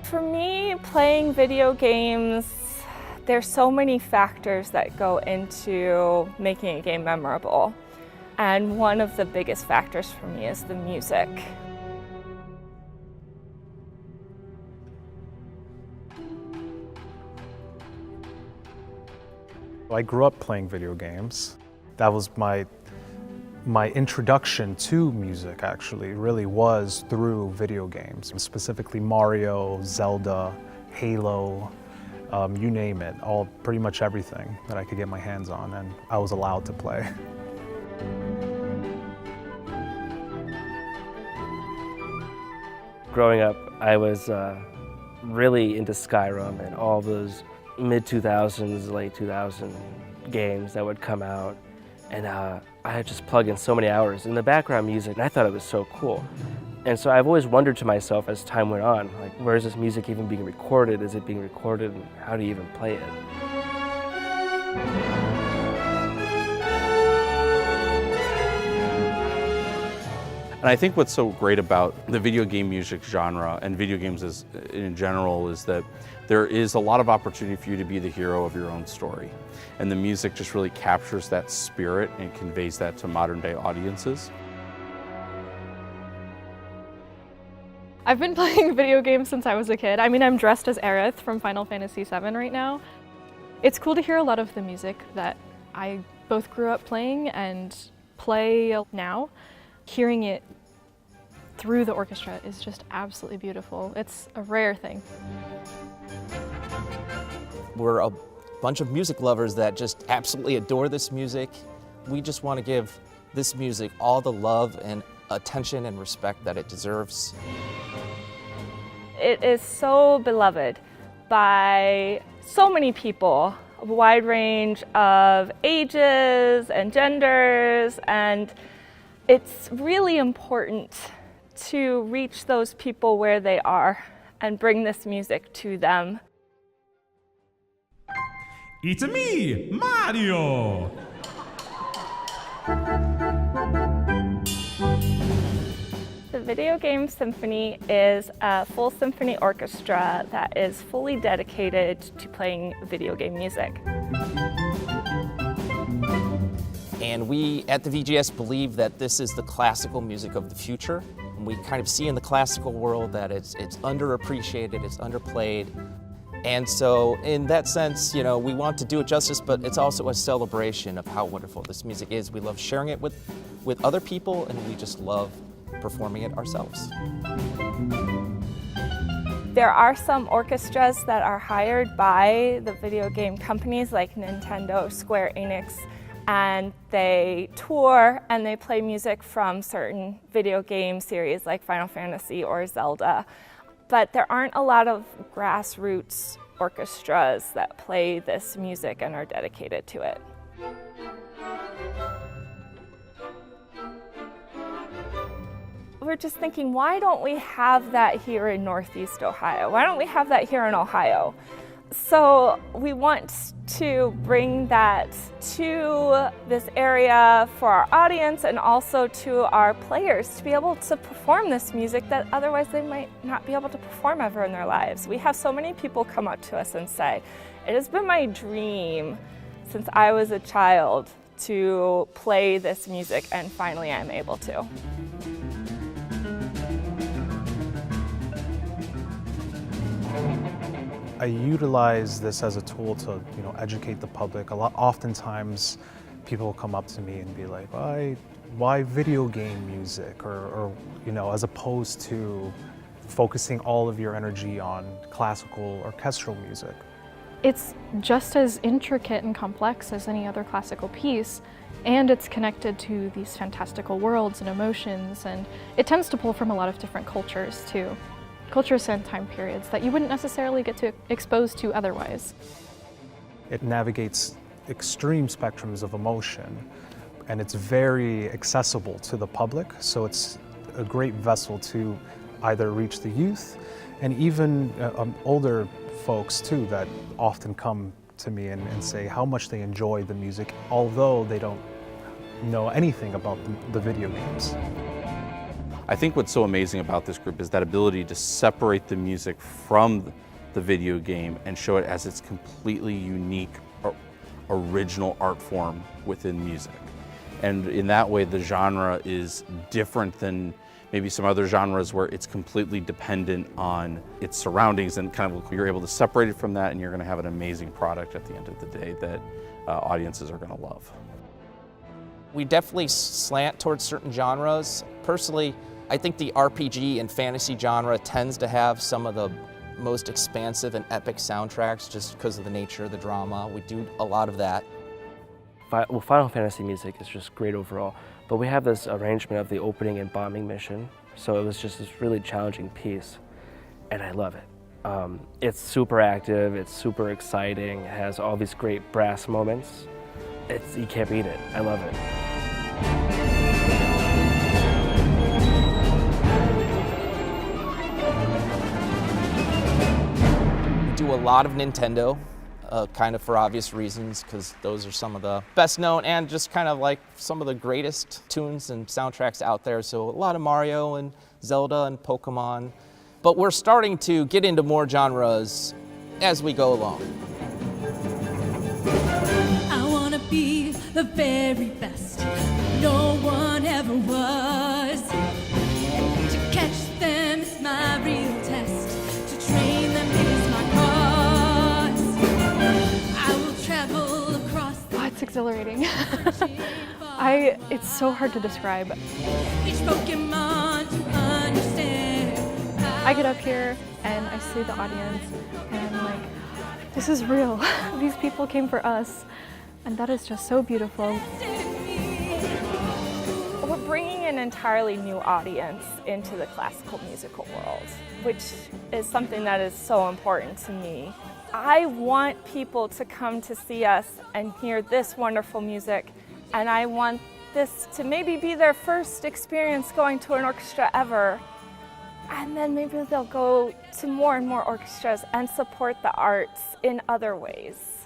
For me, playing video games, there's so many factors that go into making a game memorable. And one of the biggest factors for me is the music. I grew up playing video games. That was my introduction to music, actually, really was through video games, specifically Mario, Zelda, Halo, you name it, pretty much everything that I could get my hands on, and I was allowed to play. Growing up, I was really into Skyrim and all those mid-2000s, late 2000s games that would come out. And I had just plugged in so many hours in the background music, and I thought it was so cool. And so I've always wondered to myself as time went on, like, where is this music even being recorded? Is it being recorded, and how do you even play it? And I think what's so great about the video game music genre and video games in general is that there is a lot of opportunity for you to be the hero of your own story. And the music just really captures that spirit and conveys that to modern day audiences. I've been playing video games since I was a kid. I mean, I'm dressed as Aerith from Final Fantasy VII right now. It's cool to hear a lot of the music that I both grew up playing and play now. Hearing it through the orchestra is just absolutely beautiful. It's a rare thing. We're a bunch of music lovers that just absolutely adore this music. We just want to give this music all the love and attention and respect that it deserves. It is so beloved by so many people, a wide range of ages and genders, and it's really important to reach those people where they are and bring this music to them. It's me, Mario! The Video Game Symphony is a full symphony orchestra that is fully dedicated to playing video game music. And we at the VGS believe that this is the classical music of the future. And we kind of see in the classical world that it's underappreciated, it's underplayed. And so in that sense, you know, we want to do it justice, but it's also a celebration of how wonderful this music is. We love sharing it with other people, and we just love performing it ourselves. There are some orchestras that are hired by the video game companies like Nintendo, Square Enix, and they tour and they play music from certain video game series like Final Fantasy or Zelda. But there aren't a lot of grassroots orchestras that play this music and are dedicated to it. We're just thinking, why don't we have that here in Northeast Ohio? Why don't we have that here in Ohio? So we want to bring that to this area for our audience and also to our players to be able to perform this music that otherwise they might not be able to perform ever in their lives. We have so many people come up to us and say, it has been my dream since I was a child to play this music, and finally I'm able to. I utilize this as a tool to, educate the public. Oftentimes, people will come up to me and be like, "Why video game music?" Or as opposed to focusing all of your energy on classical orchestral music. It's just as intricate and complex as any other classical piece, and it's connected to these fantastical worlds and emotions, and it tends to pull from a lot of different cultures too. Cultures and time periods that you wouldn't necessarily get to expose to otherwise. It navigates extreme spectrums of emotion, and it's very accessible to the public, so it's a great vessel to either reach the youth and even older folks too that often come to me and say how much they enjoy the music, although they don't know anything about the video games. I think what's so amazing about this group is that ability to separate the music from the video game and show it as its completely unique, original art form within music. And in that way, the genre is different than maybe some other genres where it's completely dependent on its surroundings, and kind of you're able to separate it from that, and you're going to have an amazing product at the end of the day that audiences are going to love. We definitely slant towards certain genres. Personally, I think the RPG and fantasy genre tends to have some of the most expansive and epic soundtracks just because of the nature of the drama. We do a lot of that. Well, Final Fantasy music is just great overall, but we have this arrangement of the opening and bombing mission, so it was just this really challenging piece, and I love it. It's super active, it's super exciting, it has all these great brass moments. You can't beat it. I love it. We do a lot of Nintendo, kind of for obvious reasons, because those are some of the best known and just kind of like some of the greatest tunes and soundtracks out there. So a lot of Mario and Zelda and Pokemon. But we're starting to get into more genres as we go along. Be the very best no one ever was. To catch them is my real test, to train them is my cause. I will travel across the It's exhilarating. It's so hard to describe. each Pokemon to understand. I get up here and I see the audience and I'm like, this is real. These people came for us. And that is just so beautiful. We're bringing an entirely new audience into the classical musical world, which is something that is so important to me. I want people to come to see us and hear this wonderful music, and I want this to maybe be their first experience going to an orchestra ever. And then maybe they'll go to more and more orchestras and support the arts in other ways.